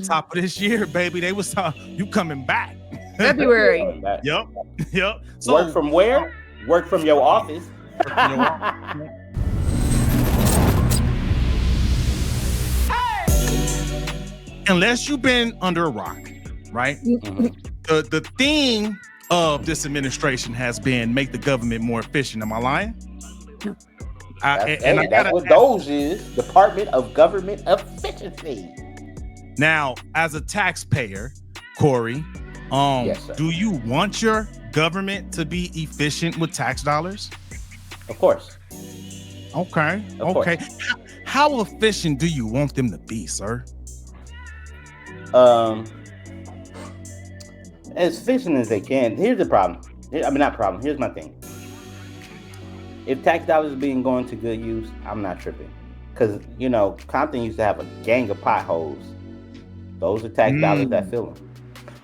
top of this year, baby, they was you coming back. February. Yep. So work from where? Work from your office. Unless you've been under a rock, right? The theme of this administration has been make the government more efficient. Am I lying? No. That's what DOGE is, Department of Government Efficiency. Now, as a taxpayer, Corey, yes, do you want your government to be efficient with tax dollars? Of course. Okay. Of course. How efficient do you want them to be, sir? As efficient as they can. Here's the problem. Not problem. Here's my thing. If tax dollars are being going to good use, I'm not tripping. Because, Compton used to have a gang of potholes. Those are tax dollars that fill them.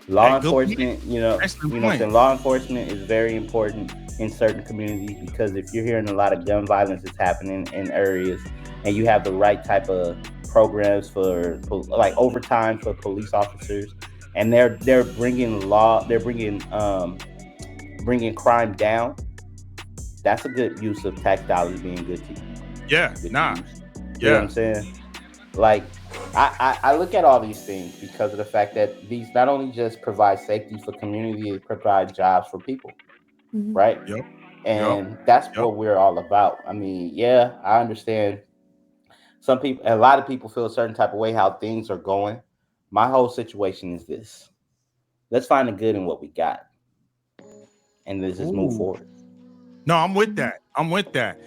Law enforcement, law enforcement is very important in certain communities, because if you're hearing a lot of gun violence is happening in areas and you have the right type of programs for like overtime for police officers, and they're bringing bringing crime down, that's a good use of tax dollars being good to you. Yeah, You know what I'm saying? Like, I look at all these things because of the fact that these not only just provide safety for community, it provide jobs for people, right? Yep. And that's what we're all about. I mean, I understand a lot of people feel a certain type of way how things are going. My whole situation is this: let's find the good in what we got, and let's just move forward. No, I'm with that.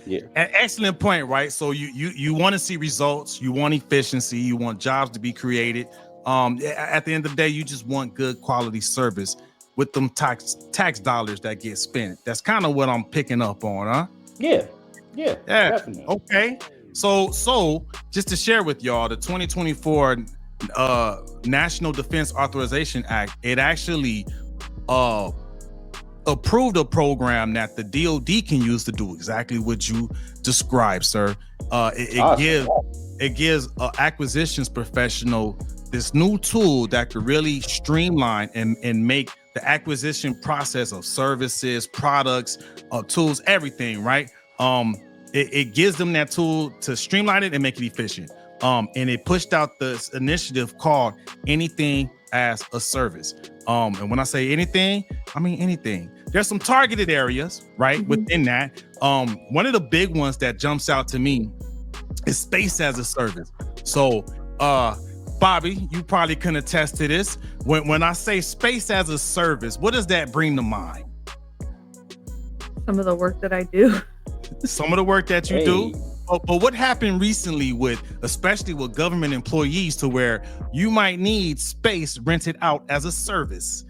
Yeah. An excellent point, right? So you want to see results, you want efficiency, you want jobs to be created. At the end of the day, you just want good quality service with them tax dollars that get spent. That's kind of what I'm picking up on, huh? Yeah, definitely. Okay. So just to share with y'all, the 2024 National Defense Authorization Act, it actually approved a program that the DoD can use to do exactly what you described, sir. It gives acquisitions professional this new tool that could really streamline and make the acquisition process of services, products, tools, everything, right? It gives them that tool to streamline it and make it efficient. And it pushed out this initiative called Anything as a Service. And when I say anything, I mean anything. There's some targeted areas, right, within that. One of the big ones that jumps out to me is space as a service. So, Bobby, you probably can attest to this. When I say space as a service, what does that bring to mind? Some of the work that I do. Some of the work that you do. But what happened recently especially with government employees, to where you might need space rented out as a service?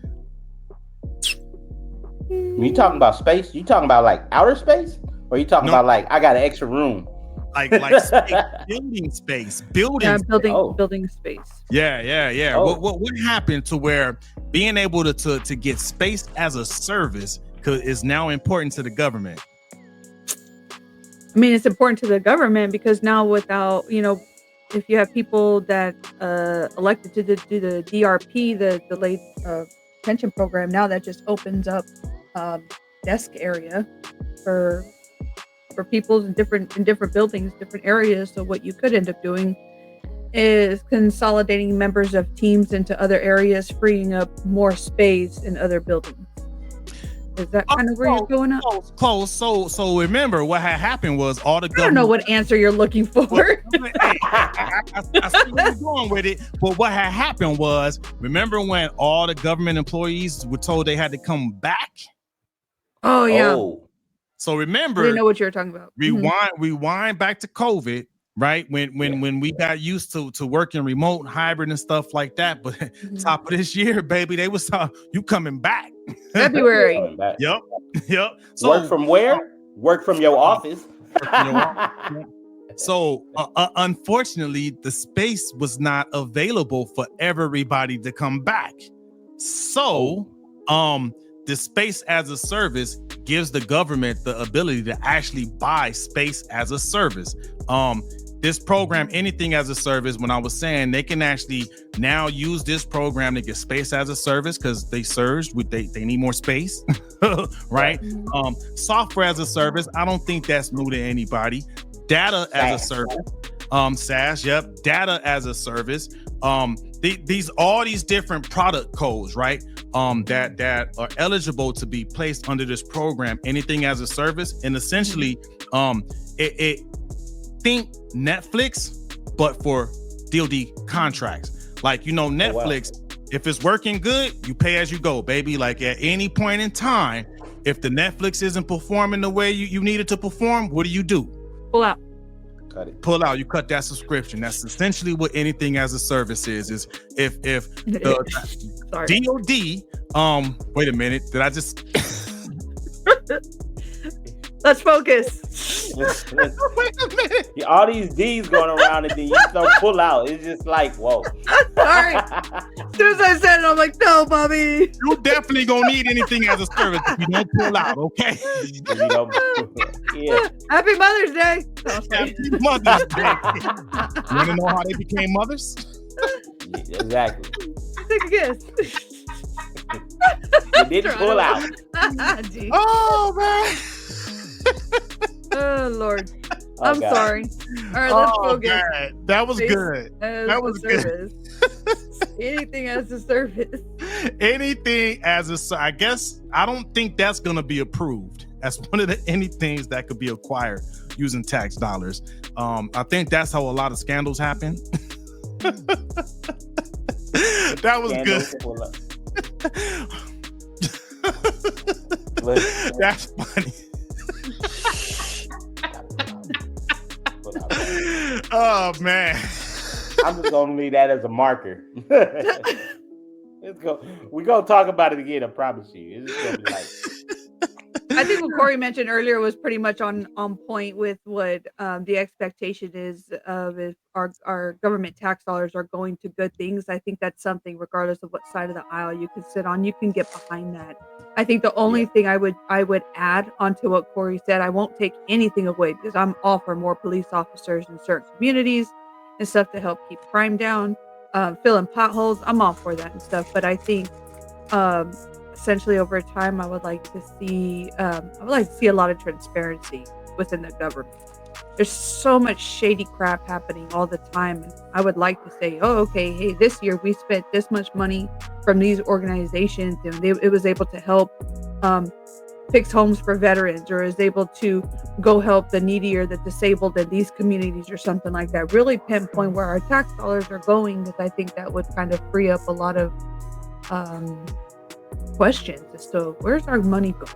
When you talking about space, you talking about like outer space, or you talking about like I got an extra room? Like space, building space. Building space. Yeah. What happened to where being able to get space as a service is now important to the government? I mean, it's important to the government because now without, if you have people that elected to do the DRP, the delayed pension program, now that just opens up desk area for people in different buildings, different areas. So what you could end up doing is consolidating members of teams into other areas, freeing up more space in other buildings. Is that kind of where you're going up? Close. So remember what had happened was all the government. I don't know what answer you're looking for. I see where you're going with it. But what had happened was, remember when all the government employees were told they had to come back? Oh yeah. So remember, I didn't know what you were talking about. Rewind back to COVID, right? When we got used to working remote, hybrid, and stuff like that. But top of this year, baby, they was you coming back. February. Yep. So work from where? Work from your office. So unfortunately, the space was not available for everybody to come back. So the space as a service gives the government the ability to actually buy space as a service. this program, anything as a service, when I was saying they can actually now use this program to get space as a service because they surged with they need more space, right? Software as a service, I don't think that's new to anybody. Data as a service, SaaS, yep. Data as a service. All these different product codes, right? That are eligible to be placed under this program, anything as a service, and essentially, it think Netflix, but for DoD contracts. Like, Netflix, if it's working good, you pay as you go, baby. Like at any point in time, if the Netflix isn't performing the way you need it to perform, what do? Pull out. Cut it. Pull out. You cut that subscription. That's essentially what anything as a service is if the DoD, wait a minute, did I just let's focus. Let's, wait a minute. all these D's going around and then you don't pull out. It's just like, whoa. Sorry. As soon as I said it, I'm like, no, Bobby. You definitely gonna need anything as a service if you don't pull out, okay? Yeah. Happy Mother's Day. Happy Mother's Day. You wanna know how they became mothers? Yeah, exactly. Take a guess. You didn't pull out. Oh man. Oh Lord. I'm sorry. All right, let's focus. Man. That was good. That was good. Anything as a service. Anything as a, I guess, I don't think that's going to be approved as one of the anythings that could be acquired using tax dollars. I think that's how a lot of scandals happen. That was good. That's funny. Oh man. I'm just gonna leave that as a marker. Let's go. We're gonna talk about it again, I promise you. It's gonna be like, I think what Corey mentioned earlier was pretty much on point with what the expectation is of if our government tax dollars are going to good things. I think that's something, regardless of what side of the aisle you can sit on, you can get behind that. I think the only thing I would add onto what Corey said, I won't take anything away because I'm all for more police officers in certain communities and stuff to help keep crime down, filling potholes. I'm all for that and stuff. But I think essentially over time, I would like to see a lot of transparency within the government. There's so much shady crap happening all the time. And I would like to say, oh, okay, hey, this year we spent this much money from these organizations and it was able to help fix homes for veterans, or is able to go help the needy or the disabled in these communities or something like that. Really pinpoint where our tax dollars are going, because I think that would kind of free up a lot of questions as to where's our money going.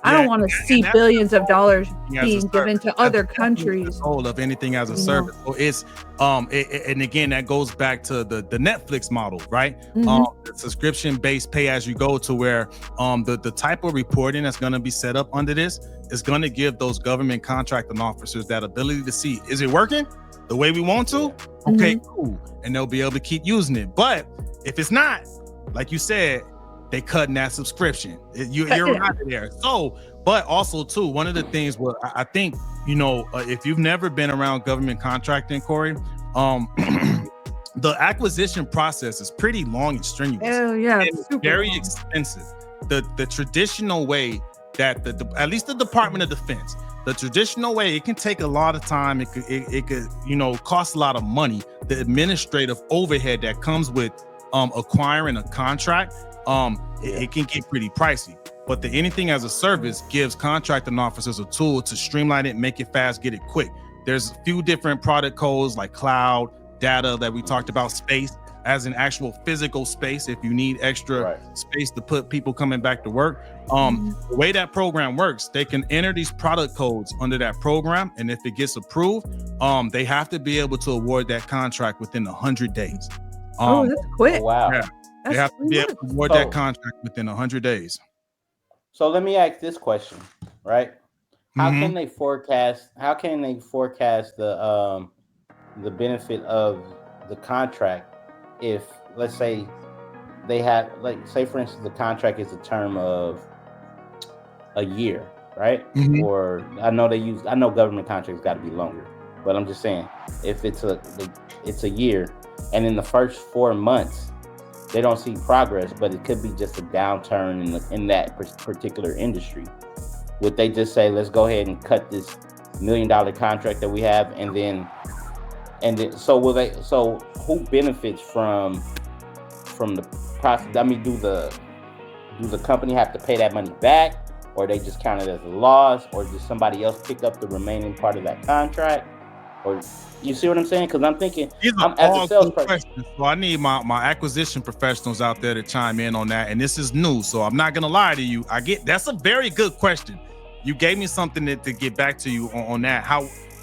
I don't want to see billions of dollars being given to other countries. The goal of anything as a service. So it's and again, that goes back to the Netflix model, right? The subscription-based pay as you go, to where the type of reporting that's going to be set up under this is going to give those government contracting officers that ability to see, is it working the way we want to? Okay, cool. And they'll be able to keep using it. But if it's not, like you said, they cutting that subscription. You're right there. So, but also too, one of the things where I think, if you've never been around government contracting, Corey, the acquisition process is pretty long and strenuous. Oh yeah, it's very expensive. The traditional way that at least the Department of Defense, the traditional way, it can take a lot of time. It could cost a lot of money. The administrative overhead that comes with acquiring a contract, it can get pretty pricey. But the anything as a service gives contracting officers a tool to streamline it, make it fast, get it quick. There's a few different product codes like cloud, data that we talked about, space as an actual physical space if you need extra space to put people coming back to work. The way that program works, they can enter these product codes under that program, and if it gets approved, they have to be able to award that contract within 100 days. That's quick. Oh, wow. Yeah. They have to be able to award that contract within 100 days. So let me ask this question, right? How can they forecast? How can they forecast the benefit of the contract if, let's say, they have, say for instance, the contract is a term of a year, right? Or I know government contracts got to be longer. But I'm just saying, if it's a year, and in the first 4 months they don't see progress, but it could be just a downturn in that particular industry, would they just say, let's go ahead and cut this $1 million contract that we have, and then so will they? So who benefits from the process? I mean, do the company have to pay that money back, or they just count it as a loss, or does somebody else pick up the remaining part of that contract? Or you see what I'm saying? Because I'm thinking, I'm as a salesperson. So I need my acquisition professionals out there to chime in on that. And this is new, so I'm not gonna lie to you. That's a very good question. You gave me something to get back to you on that.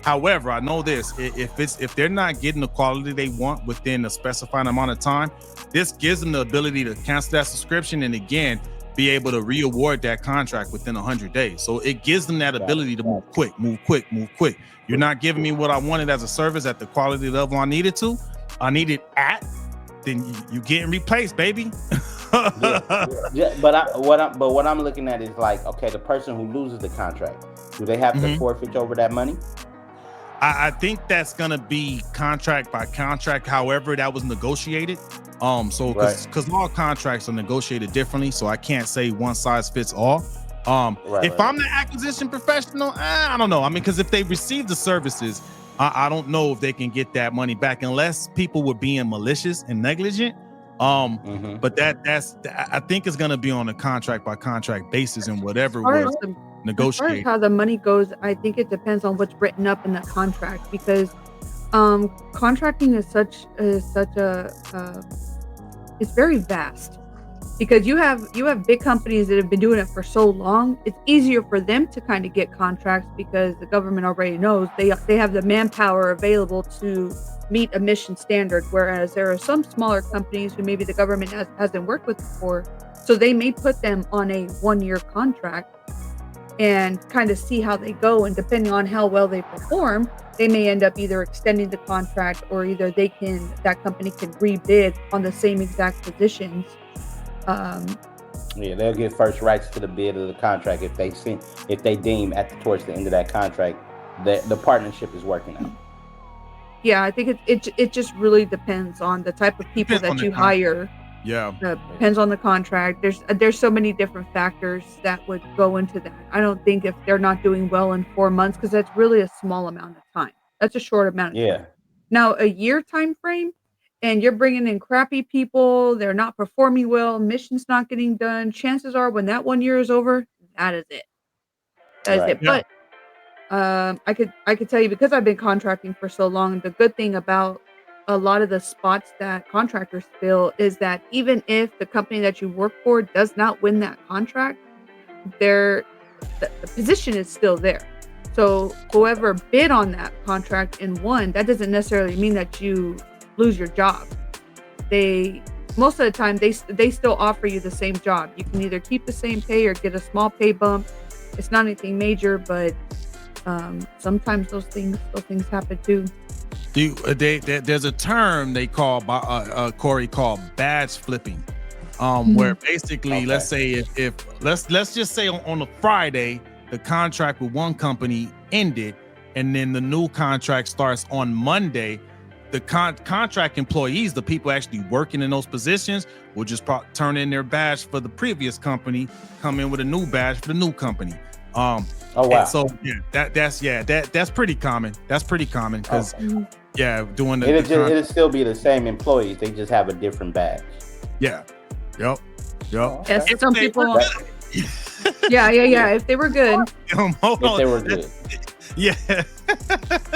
However, I know this: if they're not getting the quality they want within a specified amount of time, this gives them the ability to cancel that subscription and again be able to re-award that contract within 100 days. So it gives them that ability to move quick. You're not giving me what I wanted as a service at the quality level I needed at, then you getting replaced, baby. But what I'm looking at is like, okay, the person who loses the contract, do they have to forfeit over that money? I think that's gonna be contract by contract, however that was negotiated. So because all contracts are negotiated differently, so I can't say one size fits all. I'm the acquisition professional, I don't know. I mean, because if they receive the services, I don't know if they can get that money back unless people were being malicious and negligent. But that's I think it's gonna be on a contract by contract basis and whatever was negotiated. As far as how the money goes, I think it depends on what's written up in the contract, because contracting is such a it's very vast, because you have big companies that have been doing it for so long. It's easier for them to kind of get contracts because the government already knows they have the manpower available to meet a mission standard, whereas there are some smaller companies who maybe the government hasn't worked with before, so they may put them on a 1-year contract and kind of see how they go, and depending on how well they perform, they may end up either extending the contract, or either that company can rebid on the same exact positions. They'll get first rights to the bid of the contract if they deem towards the end of that contract that the partnership is working out. Yeah, I think it just really depends on the type of people that you hire. Yeah, depends on the contract. There's so many different factors that would go into that. I don't think if they're not doing well in 4 months, because that's really a small amount of time. That's a short amount of time. Now, a year time frame, and you're bringing in crappy people, they're not performing well, mission's not getting done. Chances are, when that 1 year is over, that is it. That is it. Yeah. But I could tell you, because I've been contracting for so long, the good thing about a lot of the spots that contractors fill is that even if the company that you work for does not win that contract, the position is still there. So whoever bid on that contract and won, that doesn't necessarily mean that you lose your job. Most of the time they still offer you the same job. You can either keep the same pay or get a small pay bump. It's not anything major, but sometimes those things happen too. There's a term they call Corey, called badge flipping, where basically, let's say if let's just say on a Friday the contract with one company ended, and then the new contract starts on Monday. The contract employees, the people actually working in those positions, will just turn in their badge for the previous company, come in with a new badge for the new company. Oh wow! So that's pretty common. That's pretty common because doing it'll still be the same employees. They just have a different badge. Yeah. Yep. Yes, some people. Yeah. If they were good. If they were good. Yeah.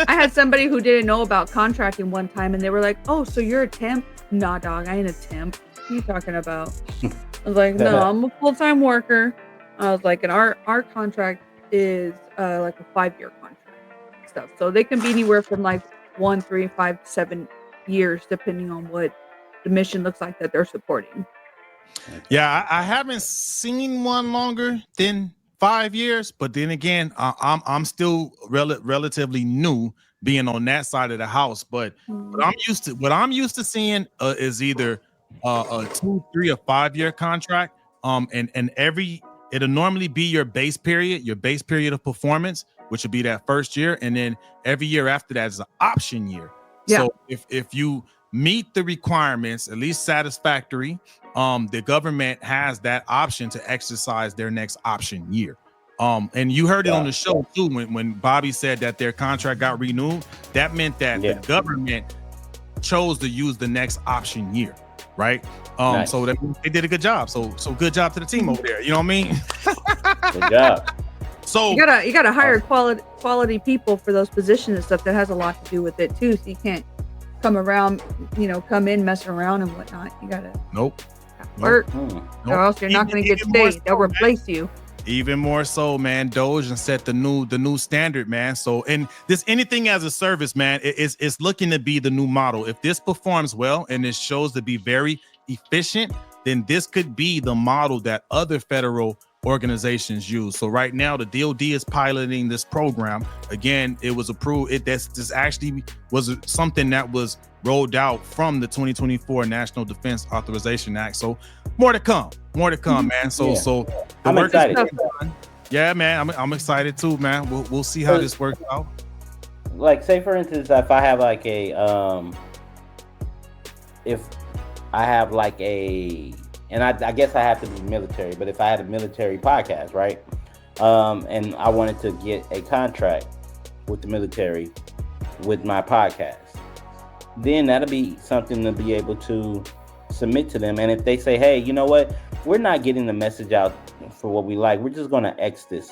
I had somebody who didn't know about contracting one time, and they were like, "Oh, so you're a temp?" Nah, dog, I ain't a temp. What are you talking about? I was like, "No, I'm a full-time worker." I was like, and our contract is like a 5-year contract stuff. So they can be anywhere from like 1, 3, 5, 7 years, depending on what the mission looks like that they're supporting. Yeah, I haven't seen one longer than 5 years, but then again, I'm still relatively new being on that side of the house. But what I'm used to seeing is either a 2, 3, or 5 year contract. And it'll normally be your base period of performance, which would be that first year, and then every year after that is an option year. Yeah. So if you meet the requirements, at least satisfactory, the government has that option to exercise their next option year. And you heard it on the show too, when Bobby said that their contract got renewed. That meant that the government chose to use the next option year, right? Nice. So they did a good job. So good job to the team over there. You know what I mean? Good job. So you gotta hire quality people for those positions and stuff. That has a lot to do with it too. So you can't come in messing around and whatnot. You gotta work, or else you're not gonna get stayed. They'll replace you. Even more so, man. DOGE and set the new standard, man. So, and this anything as a service, man, it's looking to be the new model. If this performs well and it shows to be very efficient, then this could be the model that other federal organizations use. So right now, the DoD is piloting this program. Again, it was approved. This actually was something that was rolled out from the 2024 National Defense Authorization Act. So more to come, man. So the I'm work excited. is done. Yeah, man. I'm excited too, man. We'll see how this works out. Like, say for instance, if I have like and I guess I have to be military, but if I had a military podcast, right? And I wanted to get a contract with the military with my podcast, then that'll be something to be able to submit to them. And if they say, hey, you know what? We're not getting the message out for what we like. We're just going to X this,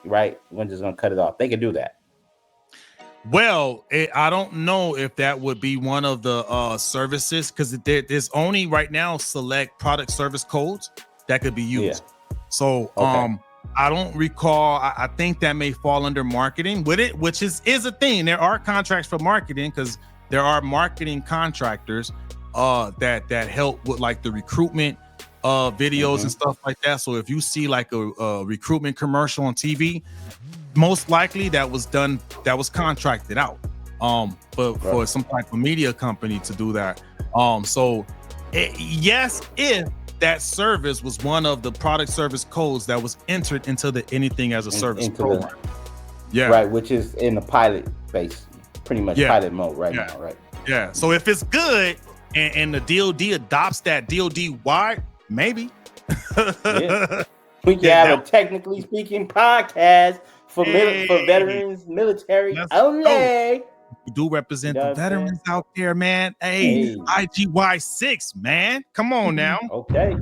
right? We're just going to cut it off. They can do that. Well, I don't know if that would be one of the services, because there's only right now select product service codes that could be used. Yeah. So I don't recall. I think that may fall under marketing with it, which is a thing. There are contracts for marketing, because there are marketing contractors that help with like the recruitment videos and stuff like that. So if you see like a recruitment commercial on TV, most likely that was contracted out for some type of media company to do that. Yes, if that service was one of the product service codes that was entered into the anything as a service program. Right, which is in the pilot phase, pretty much pilot mode right now, right? Yeah. So if it's good and the DoD adopts that DoD wide, maybe. We can have a technically speaking podcast for veterans, military only. We do represent the veterans out there, man. Hey, IGY6, man. Come on now. Okay.